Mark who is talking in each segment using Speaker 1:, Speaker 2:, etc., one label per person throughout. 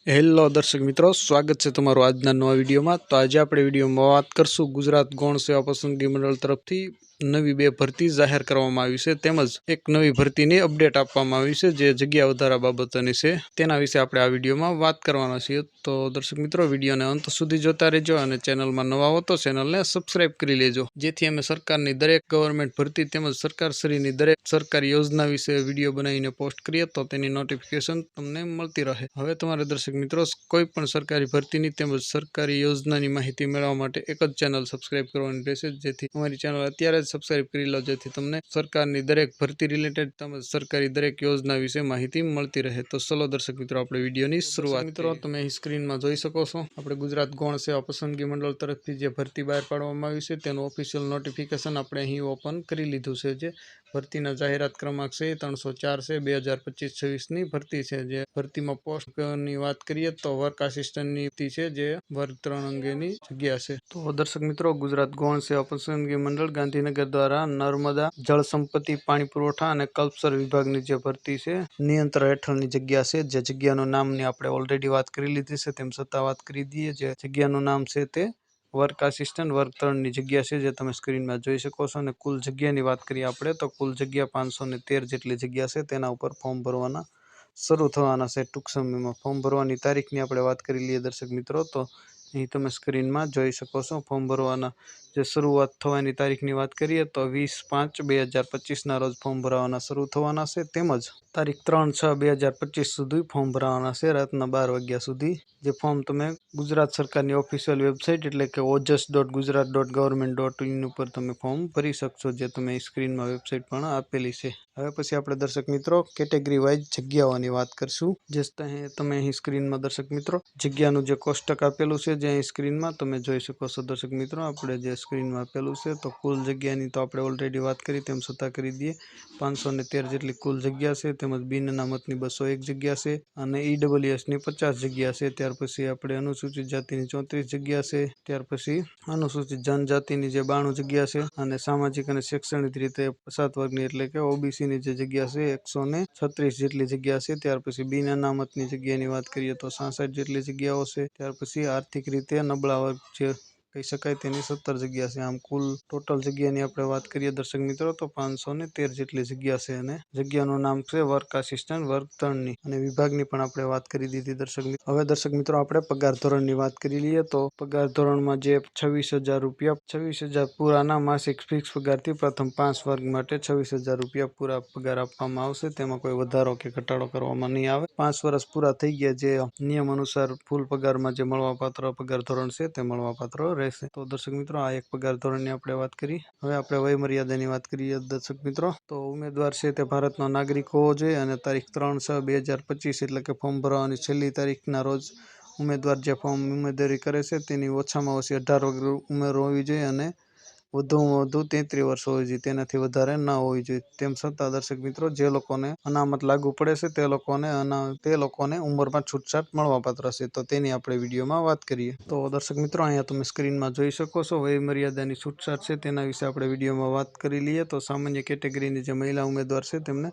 Speaker 1: Hello દર્શક મિત્રો, સ્વાગત છે તમારું આજના નવા વિડીયોમાં। તો આજે આપણે વિડીયોમાં વાત કરશું ગુજરાત ગૌણ સેવા પસંદગી મંડળ તરફથી નવી 2 ભરતી જાહેર કરવામાં આવી છે, તેમજ એક નવી ભરતીની અપડેટ આપવામાં આવી છે જે જગ્યા વધારા બાબતની છે। તેના વિશે આપણે આ વિડીયોમાં વાત કરવાના છીએ। તો દર્શક મિત્રો, વિડીયોને અંત સુધી જોતા રહેજો અને ચેનલમાં નવા હો તો ચેનલને સબસ્ક્રાઇબ કરી લેજો, જેથી અમે સરકારની દરેક ગવર્મેન્ટ ભરતી તેમજ સરકારશ્રીની દરેક સરકારી યોજના વિશે વિડીયો બનાવીને પોસ્ટ કરીએ તો તેની નોટિફિકેશન તમને મળતી રહે। હવે તમારે દર્શક મિત્રો, કોઈ પણ સરકારી ભરતીની તેમજ સરકારી યોજનાની માહિતી મેળવવા માટે એક જ ચેનલ સબસ્ક્રાઇબ કરવાની રહેશે, જેથી અમારી ચેનલ અત્યારે જ સબસ્ક્રાઇબ કરી લો, જેથી તમને સરકારની દરેક ભરતી રિલેટેડ તેમજ સરકારી દરેક યોજના વિશે માહિતી મળતી રહે। તો ચલો દર્શક મિત્રો, આપણે વિડીયોની શરૂઆત મિત્રો તમે અહીં સ્ક્રીનમાં જોઈ શકો છો, આપણે ગુજરાત ગૌણ સેવા પસંદગી મંડળ તરફથી જે ભરતી બહાર પાડવામાં આવી છે તેનું ઓફિશિયલ નોટિફિકેશન આપણે અહીં ઓપન કરી લીધું છે। જે ભરતીના જાહેરાત ક્રમાંક છે 304 છે 2025-26ની ભરતી છે। જે ભરતીમાં પોસ્ટની વાત કરીએ તો વર્ક આસિસ્ટન્ટની છે, જે વર્ગ 3 અંગેની જગ્યા છે। તો દર્શક મિત્રો, ગુજરાત ગૌણ સેવા પસંદગી મંડળ ગાંધીનગર દ્વારા નર્મદા જળ સંપત્તિ, પાણી પુરવઠા અને કલ્પસર વિભાગની જે ભરતી છે નિયંત્રણ હેઠળની જગ્યા છે। જે જગ્યાનું નામની આપણે ઓલરેડી વાત કરી લીધી છે, તેમ છતાં વાત કરી દઈએ। જે જગ્યાનું નામ છે તે વર્ક આસિસ્ટન્ટ વર્ગ 3ની જગ્યા છે, જે તમે સ્ક્રીનમાં જોઈ શકો છો। અને કુલ જગ્યાની વાત કરીએ આપણે તો કુલ જગ્યા 513 જેટલી જગ્યા છે, તેના ઉપર ફોર્મ ભરવાના શરૂ થવાના છે ટૂંક સમયમાં। ફોર્મ ભરવાની તારીખની આપણે વાત કરી લઈએ દર્શક મિત્રો, તો અહીં તમે સ્ક્રીનમાં જોઈ શકો છો ફોર્મ ભરવાના જે શરૂઆત થવાની તારીખની વાત કરીએ તો 20/5/2025ના રોજ ફોર્મ ભરવાના શરૂ થવાના છે, તેમજ તારીખ 3/6/2025 સુધી ફોર્મ ભરવાના છે, રાતના 12 વાગ્યા સુધી। જે ફોર્મ તમે ગુજરાત સરકારની ઓફિશિયલ વેબસાઇટ એટલે કે ojas.gujarat.government.in ઉપર તમે ફોર્મ ભરી શકશો, જે તમે સ્ક્રીનમાં વેબસાઇટ પણ આપેલી છે। હવે પછી આપણે દર્શક મિત્રો કેટેગરી વાઇઝ જગ્યાઓની વાત કરશું। જે તમે અહીં સ્ક્રીનમાં દર્શક મિત્રો જગ્યાનું જે કોષ્ટક આપેલું છે, જે અહીં સ્ક્રીનમાં તમે જોઈ શકો છો દર્શક મિત્રો, આપણે જે સ્ક્રીનમાં આપેલું છે તો કુલ જગ્યાની તો આપણે ઓલરેડી વાત કરી, તેમ છતાં કરી દઈએ। 513 જેટલી કુલ જગ્યા છે, તેમજ બિન અનામતની 201 જગ્યા છે અને ઈડબ્લ્યુએસની 50 જગ્યા છે। ત્યાર પછી આપણે અનુસૂચિત જાતિની 34 જગ્યા છે, ત્યાર પછી અનુસૂચિત જનજાતિની જે 92 જગ્યા છે અને સામાજિક અને શૈક્ષણિક રીતે પછાત વર્ગની એટલે કે ઓબીસીની જે જગ્યા છે 136 જેટલી જગ્યા છે। ત્યાર પછી બિન અનામતની જગ્યાની વાત કરીએ તો 66 જેટલી જગ્યાઓ છે। ત્યાર પછી આર્થિક રીતે નબળા વર્ગ જે કહી શકાય તેની 17 જગ્યા છે। આમ કુલ ટોટલ જગ્યાની આપણે વાત કરીએ દર્શક મિત્રો તો 513 જેટલી જગ્યા છે અને જગ્યાનું નામ છે વર્ક આસિસ્ટન્ટ વર્ગ 3ની અને વિભાગની પણ આપણે વાત કરી દીધી દર્શક મિત્રો। હવે દર્શક મિત્રો, આપણે પગાર ધોરણની વાત કરી લઈએ તો પગાર ધોરણમાં જે 26,000 રૂપિયા 26,000 પૂરાના માસિક ફિક્સ પગારથી પ્રથમ 5 વર્ગ માટે 26,000 રૂપિયા પૂરા પગાર આપવામાં આવશે। તેમાં કોઈ વધારો કે ઘટાડો કરવામાં નહીં આવે। 5 વર્ષ પૂરા થઈ ગયા જે નિયમ અનુસાર ફૂલ પગારમાં જે મળવાપાત્ર પગાર ધોરણ છે તે મળવાપાત્ર રહેશે। તો દર્શક મિત્રો, આ એક પગાર ધોરણની આપણે વાત કરી। હવે આપણે વય મર્યાદાની વાત કરીએ દર્શક મિત્રો, તો ઉમેદવાર છે તે ભારતનો નાગરિક હોવો જોઈએ અને તારીખ 3/6/2025 એટલે કે ફોર્મ ભરવાની છેલ્લી તારીખના રોજ ઉમેદવાર જે ફોર્મ ઉમેદવારી કરે છે તેની ઓછામાં ઓછી 18 વર્ષ ઉંમર હોવી જોઈએ અને વધુમાં વધુ 33 વર્ષ હોવી જોઈએ, તેનાથી વધારે ન હોવી જોઈએ। તેમ છતાં દર્શક મિત્રો, જે લોકોને અનામત લાગુ પડે છે તે લોકોને ઉંમરમાં છૂટછાટ મળવાપાત્ર છે, તો તેની આપણે વિડીયોમાં વાત કરીએ। તો દર્શક મિત્રો, અહીંયા તમે સ્ક્રીનમાં જોઈ શકો છો વય મર્યાદાની છૂટછાટ છે તેના વિશે આપણે વિડીયોમાં વાત કરી લઈએ। તો સામાન્ય કેટેગરીની જે મહિલા ઉમેદવાર છે તેમને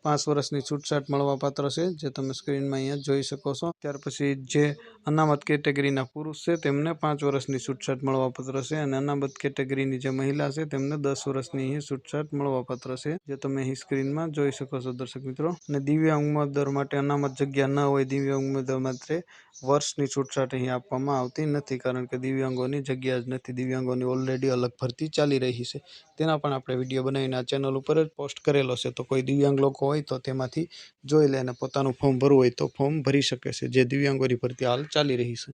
Speaker 1: 5 વર્ષની છૂટછાટ મળવાપાત્ર છે, જે તમે સ્ક્રીનમાં અહીંયા જોઈ શકો છો। ત્યાર પછી જે અનામત કેટેગરીના પુરુષ છે તેમને 5 વર્ષની છૂટછાટ મળવાપાત્ર છે અને અનામત કેટેગરીની જે મહિલા છે તેમને 10 વર્ષની છૂટછાટ મળવાપાત્ર છે, જે તમે અહીં સ્ક્રીનમાં જોઈ શકો છો દર્શક મિત્રો। અને દિવ્યાંગ ઉમેદવાર માટે અનામત જગ્યા ન હોય, દિવ્યાંગ ઉમેદવાર માટે વર્ષની છૂટછાટ અહીં આપવામાં આવતી નથી, કારણ કે દિવ્યાંગોની જગ્યા જ નથી। દિવ્યાંગોની ઓલરેડી અલગ ભરતી ચાલી રહી છે, તેના પણ આપણે વિડીયો બનાવીને આ ચેનલ ઉપર જ પોસ્ટ કરેલો છે। તો કોઈ દિવ્યાંગ લોકો હોય તો તેમાંથી જોઈ લે અને પોતાનું ફોર્મ ભરવું હોય તો ફોર્મ ભરી શકે છે, જે દિવ્યાંગોની ભરતી હાલ ચાલી રહી છે।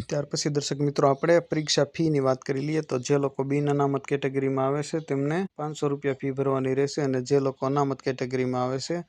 Speaker 1: ત્યાર પછી દર્શક મિત્રો, આપણે પરીક્ષા ફીની વાત કરી લઈએ તો જે લોકો બિન અનામત કેટેગરીમાં આવે છે તેમને 500 રૂપિયા ફી ભરવાની રહેશે અને જે લોકો અનામત કેટેગરીમાં આવે છે,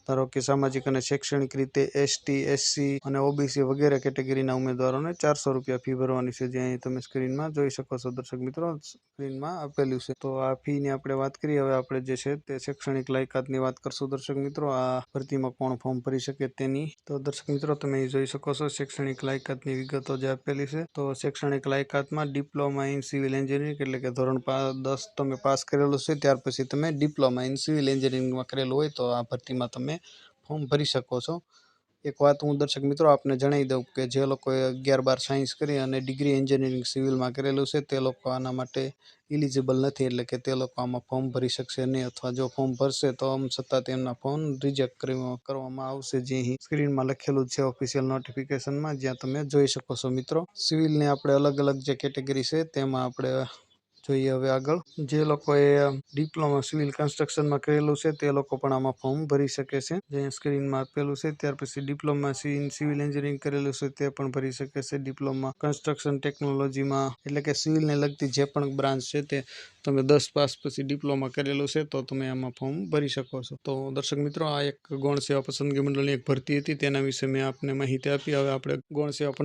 Speaker 1: ધારો કે સામાજિક અને શૈક્ષણિક રીતે એસટી, એસસી અને ઓબીસી વગેરે કેટેગરીના ઉમેદવારોને 400 રૂપિયા ફી ભરવાની છે, જે અહીં તમે સ્ક્રીનમાં જોઈ શકો છો દર્શક મિત્રો, સ્ક્રીનમાં આપેલું છે। તો આ ફીની આપણે વાત કરીએ। હવે આપણે જે છે તે શૈક્ષણિક લાયકાતની વાત કરશું દર્શક મિત્રો, આ ભરતીમાં કોણ ફોર્મ ભરી શકે તેની। તો દર્શક મિત્રો, તમે અહીં જોઈ શકો છો શૈક્ષણિક લાયકાતની વિગતો જે આપેલી છે। તો શૈક્ષણિક લાયકાતમાં ડિપ્લોમા ઇન સિવિલ એન્જિનિયરિંગ એટલે કે ધોરણ 10 તમે પાસ કરેલું છે, ત્યાર પછી તમે ડિપ્લોમા ઇન સિવિલ એન્જિનિયરિંગમાં કરેલું હોય તો આ ભરતીમાં તમે ફોર્મ ભરી શકો છો। એક વાત હું દર્શક મિત્રો આપને જણાવી દઉં કે જે લોકોએ 11-12 સાયન્સ કરી અને ડિગ્રી એન્જિનિયરિંગ સિવિલમાં કરેલું છે તે લોકો આના માટે ઇલિજિબલ નથી, એટલે કે તે લોકો આમાં ફોર્મ ભરી શકશે નહીં, અથવા જો ફોર્મ ભરશે તો છતાં તેમના ફોર્મ રિજેક્ટ કરવામાં આવશે, જે અહીં સ્ક્રીનમાં લખેલું છે ઓફિશિયલ નોટિફિકેશનમાં, જ્યાં તમે જોઈ શકો છો મિત્રો. સિવિલને આપણે અલગ અલગ જે કેટેગરી છે તેમાં આપણે જોઈએ હવે આગળ. જે લોકોએ ડિપ્લોમા સિવિલ કન્સ્ટ્રક્શનમાં કરેલું છે તે લોકો પણ આમાં ફોર્મ ભરી શકે છે, જે સ્ક્રીનમાં આપેલું છે. ત્યાર પછી ડિપ્લોમા સિવિલ એન્જિનિયરિંગ કરેલું છે તે પણ ભરી શકે છે. ડિપ્લોમા કન્સ્ટ્રક્શન ટેકનોલોજીમાં, એટલે કે સિવિલને લગતી જે પણ બ્રાન્ચ છે તે તમે 10 પાસ પછી ડિપ્લોમા કરેલું છે તો તમે આમાં ફોર્મ ભરી શકો છો. તો દર્શક મિત્રો, આ એક ગૌણ સેવા પસંદગી મંડળની એક ભરતી હતી, તેના વિશે મેં આપને માહિતી આપી. હવે આપણે ગૌણ સેવા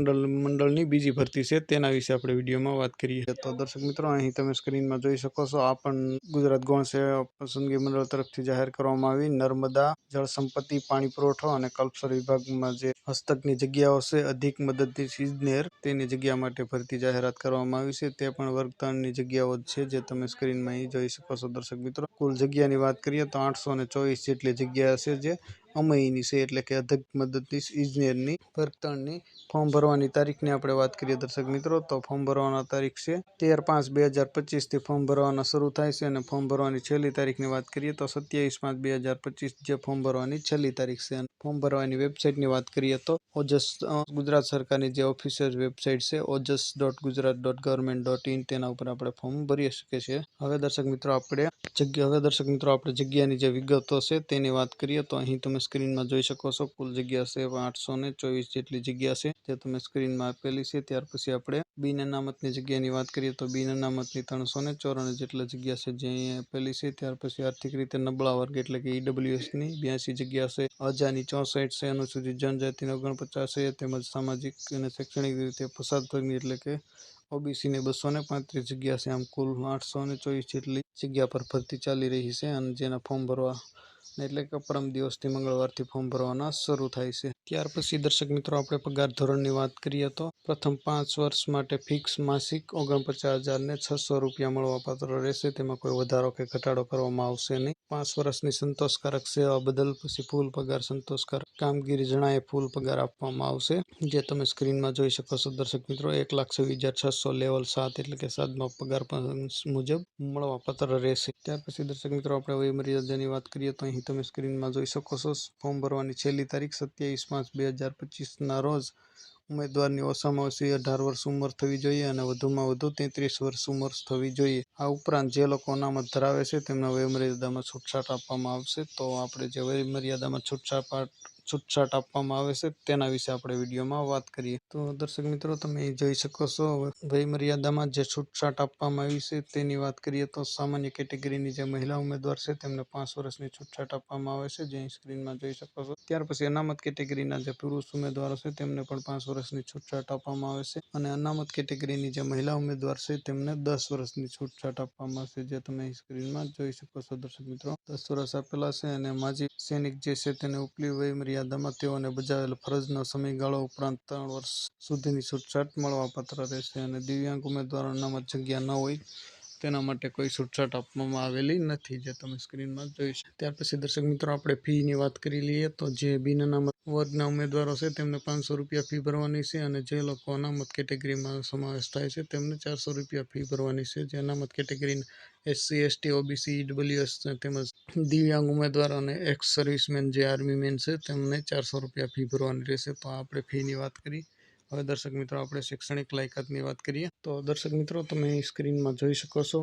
Speaker 1: મંડળની બીજી ભરતી છે તેના વિશે આપણે વિડીયોમાં વાત કરીએ. તો દર્શક મિત્રો, અહીં તમે સ્ક્રીનમાં જોઈ શકો છો, આ પણ ગુજરાત ગૌણ સેવા પસંદગી મંડળ તરફથી જાહેર કરવામાં આવી. નર્મદા જળ સંપત્તિ, પાણી પુરવઠો અને કલ્પસર વિભાગમાં જે હસ્તકની જગ્યાઓ છે, અધિક મદદનીશ ઇજનેર, તેની જગ્યા માટે ભરતી જાહેરાત કરવામાં આવી છે. તે પણ વર્ગ 3ની જગ્યાઓ છે, જે તમે સ્ક્રીનમાં અહીં જોઈ શકો છો. દર્શક મિત્રો, કુલ જગ્યાની વાત કરીએ તો 824 જેટલી જગ્યા છે, જે અમયની છે, એટલે કે અધિક મદદનીશ ઇજનેરની વર્ગ 3ની. ફોર્મ ભરવાની તારીખની આપણે વાત કરીએ દર્શક મિત્રો, તો ફોર્મ ભરવાના તારીખ છે 13/5/2025 થી ફોર્મ ભરવાના શરૂ થાય છે, અને ફોર્મ ભરવાની છેલ્લી તારીખની વાત કરીએ તો 27/5/2025 જે ફોર્મ ભરવાની છેલ્લી તારીખ છે. અને ફોર્મ ભરવાની વેબસાઇટની વાત કરીએ તો ઓજસ, ગુજરાત સરકારની જે ઓફિશિયલ વેબસાઇટ છે ojas.gujarat.government.in, તેના ઉપર આપણે ફોર્મ ભરી શકીએ છીએ. હવે દર્શક મિત્રો આપણે જગ્યાની જે વિગતો છે તેની વાત કરીએ તો અહીં તમે સ્ક્રીનમાં જોઈ શકો છો, કુલ જગ્યા છે 824 જેટલી જગ્યા છે, જે તમે સ્ક્રીનમાં આપેલી છે. ત્યાર પછી આપણે બિન અનામતની જગ્યાની વાત કરીએ તો બિન અનામતની 394 જેટલી જગ્યા છે, જે અહીં આપેલી છે. ત્યાર પછી આર્થિક રીતે નબળા વર્ગ, એટલે કે EWSની 82 જગ્યા છે, અજાની 64 છે, અનુસૂચિત જનજાતિની 49 છે, તેમજ સામાજિક અને શૈક્ષણિક રીતે પછાત વર્ગની, એટલે કે OBCની 235 જગ્યા છે. આમ કુલ 824 જેટલી જગ્યા પર ભરતી ચાલી રહી છે, અને જેના ફોર્મ ભરવા, એટલે કે પરમ દિવસથી મંગળવારથી ફોર્મ ભરવાના શરૂ થાય છે. ત્યાર પછી દર્શક મિત્રો આપણે પગાર ધોરણની વાત કરીએ તો પ્રથમ 5 વર્ષ માટે ફિક્સ માસિક 49,600 રૂપિયા મળવાપાત્ર રહેશે. તેમાં કોઈ વધારો કે ઘટાડો કરવામાં આવશે નહીં. 5 વર્ષની સંતોષકારક સેવા બદલ પછી ફૂલ પગાર, સંતોષકારક કામગીરી જણાય ફૂલ પગાર આપવામાં આવશે, જે તમે સ્ક્રીનમાં જોઈ શકો છો. દર્શક મિત્રો, 1,26,600 લેવલ 7, એટલે કે 7મા પગાર મુજબ મળવાપાત્ર રહેશે. ત્યાર પછી દર્શક મિત્રો આપણે વયમર્યાદાની વાત કરીએ તો અહીં તમે સ્ક્રીનમાં જોઈ શકો છો, ફોર્મ ભરવાની છેલ્લી તારીખ 27/5/2025 રોજ ઉમેદવારની ઓછામાં ઓછી 18 વર્ષ ઉંમર થવી જોઈએ અને વધુમાં વધુ 33 વર્ષ ઉંમર થવી જોઈએ. આ ઉપરાંત જે લોકો અનામત ધરાવે છે તેમને વયમર્યાદામાં છૂટછાટ આપવામાં આવશે. તો આપણે જે વયમર્યાદામાં છૂટછાટ આપવામાં આવે છે તેના વિશે આપણે વિડીયોમાં વાત કરીએ. તો દર્શક મિત્રો, તમે જોઈ શકો છો, વયમર્યાદામાં જે છૂટછાટ આપવામાં આવી છે તેની વાત કરીએ તો સામાન્ય કેટેગરીની જે મહિલા ઉમેદવાર છે તેમને 5 વર્ષની છૂટછાટ આપવામાં આવે છે, જે સ્ક્રીનમાં જોઈ શકો છો. ત્યાર પછી અનામત કેટેગરીના જે પુરુષ ઉમેદવારો છે તેમને પણ 5 વર્ષની છૂટછાટ આપવામાં આવે છે, અને અનામત કેટેગરીની જે મહિલા ઉમેદવાર છે તેમને 10 વર્ષની છૂટછાટ આપવામાં આવશે, જે તમે સ્ક્રીનમાં જોઈ શકો છો. દર્શક મિત્રો, 10 વર્ષ આપેલા છે, અને માજી સૈનિક જે છે તેને ઉપલી વયમર્યાદામાં તેઓને બજાવેલ ફરજનો સમયગાળો ઉપરાંત 3 વર્ષ સુધીની છૂટછાટ મળવાપાત્ર રહેશે. અને દિવ્યાંગ ઉમેદવારો અનામત જગ્યા ન હોય તેના માટે કોઈ છૂટછાટ આપવામાં આવેલી નથી, જે તમે સ્ક્રીનમાં જોઈ શકો. ત્યાર પછી દર્શક મિત્રો આપણે ફીની વાત કરી લઈએ તો જે બિન અનામત વર્ગના ઉમેદવારો છે તેમને 500 રૂપિયા ફી ભરવાની છે, અને જે લોકો અનામત કેટેગરીમાં સમાવેશ થાય છે તેમને 400 રૂપિયા ફી ભરવાની છે. જે અનામત કેટેગરીના SC, ST, OBC, EWS તેમજ દિવ્યાંગ ઉમેદવાર અને એક્સ સર્વિસમેન જે આર્મી મેન છે તેમને 400 રૂપિયા ફી ભરવાની રહેશે. તો આપણે ફીની વાત કરી. હવે દર્શક મિત્રો આપણે શૈક્ષણિક લાયકાતની વાત કરીએ તો દર્શક મિત્રો તમે સ્ક્રીનમાં જોઈ શકો છો,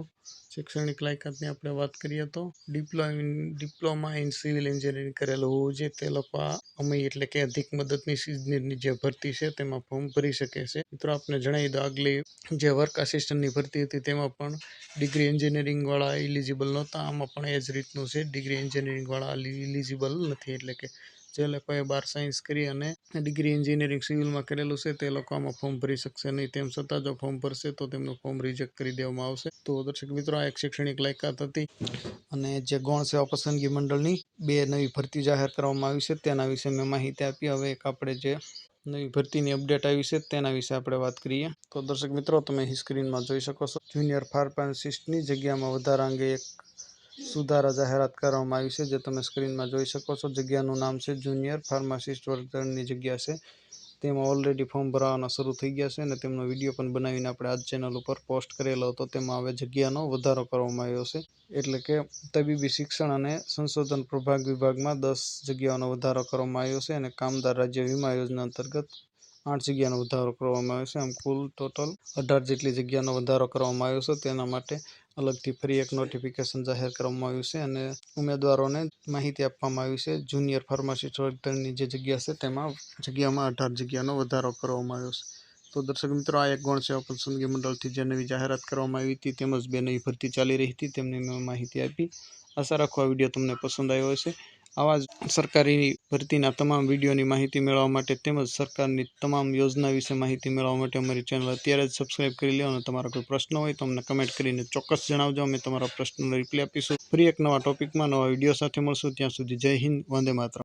Speaker 1: શૈક્ષણિક લાયકાતની આપણે વાત કરીએ તો ડિપ્લોમા ઇન સિવિલ એન્જિનિયરિંગ કરેલું હોવું જોઈએ તે લોકો આ અમય, એટલે કે અધિક મદદનીશ ઇજનેરની જે ભરતી છે તેમાં ફોર્મ ભરી શકે છે. મિત્રો આપણે જણાવી દો, આગલી જે વર્ક આસિસ્ટન્ટની ભરતી હતી તેમાં પણ ડિગ્રી એન્જિનિયરિંગવાળા ઇલિજિબલ નહોતા. આમાં પણ એ જ રીતનું છે, ડિગ્રી એન્જિનિયરિંગવાળા ઇલિજિબલ નથી, એટલે કે જે લોકોએ 12 સાયન્સ કરી અને ડિગ્રી એન્જિનિયરિંગ સિવિલમાં કરેલું છે તે લોકો આમાં ફોર્મ ભરી શકશે નહીં. તેમ છતાં જો ફોર્મ ભરશે તો તેમનું ફોર્મ રિજેક્ટ કરી દેવામાં આવશે. તો દર્શક મિત્રો, આ એક શૈક્ષણિક લાયકાત હતી, અને જે ગૌણ સેવા પસંદગી મંડળની 2 નવી ભરતી જાહેર કરવામાં આવી છે તેના વિશે મેં માહિતી આપી. હવે એક આપણે જે નવી ભરતીની અપડેટ આવી છે તેના વિશે આપણે વાત કરીએ. તો દર્શક મિત્રો તમે સ્ક્રીનમાં જોઈ શકો છો, જુનિયર ફાર્માસિસ્ટની જગ્યામાં વધારા અંગે એક સુધારા જાહેરાત કરવામાં આવી છે, જે તમે સ્ક્રીનમાં જોઈ શકો છો. જગ્યાનું નામ છે જુનિયર ફાર્માસિસ્ટ વર્ગ 3ની જગ્યા છે. તેમાં ઓલરેડી ફોર્મ ભરવાના શરૂ થઈ ગયા છે અને તેમનો વિડીયો પણ બનાવીને આપણે આ ચેનલ ઉપર પોસ્ટ કરેલો હતો. તેમાં હવે જગ્યાનો વધારો કરવામાં આવ્યો છે, એટલે કે તબીબી શિક્ષણ અને સંશોધન પ્રભાગ વિભાગમાં 10 જગ્યાઓનો વધારો કરવામાં આવ્યો છે અને કામદાર રાજ્ય વીમા યોજના અંતર્ગત 8 જગ્યાનો વધારો કરવામાં આવ્યો છે. આમ કુલ ટોટલ 18 જેટલી જગ્યાનો વધારો કરવામાં આવ્યો છે. તેના માટે અલગથી ફરી એક નોટિફિકેશન જાહેર કરવામાં આવ્યું છે અને ઉમેદવારોને માહિતી આપવામાં આવી છે. જુનિયર ફાર્માસિસ્ટ વર્ગ 3ની જે જગ્યા છે તેમાં જગ્યામાં 18 જગ્યાનો વધારો કરવામાં આવ્યો છે. તો દર્શક મિત્રો, આ એક ગૌણ સેવા પસંદગી મંડળથી જે નવી જાહેરાત કરવામાં આવી હતી તેમજ 2 નવી ભરતી ચાલી રહી હતી તેમની મેં માહિતી આપી. આશા રાખું આ વિડીયો તમને પસંદ આવ્યો હશે. આવા જ સરકારી ભરતીના તમામ વિડીયોની માહિતી મેળવવા માટે તેમજ સરકારની તમામ યોજના વિશે માહિતી મેળવવા માટે અમારી ચેનલ અત્યારે જ સબસ્ક્રાઈબ કરી લો. અને તમારા કોઈ પ્રશ્ન હોય તો અમને કમેન્ટ કરીને ચોક્કસ જણાવજો. અમે તમારા પ્રશ્નનો રિપ્લાય આપીશું. ફરી એક નવા ટોપિકમાં નવા વિડીયો સાથે મળશું. ત્યાં સુધી જય હિન્દ, વંદે માતરમ.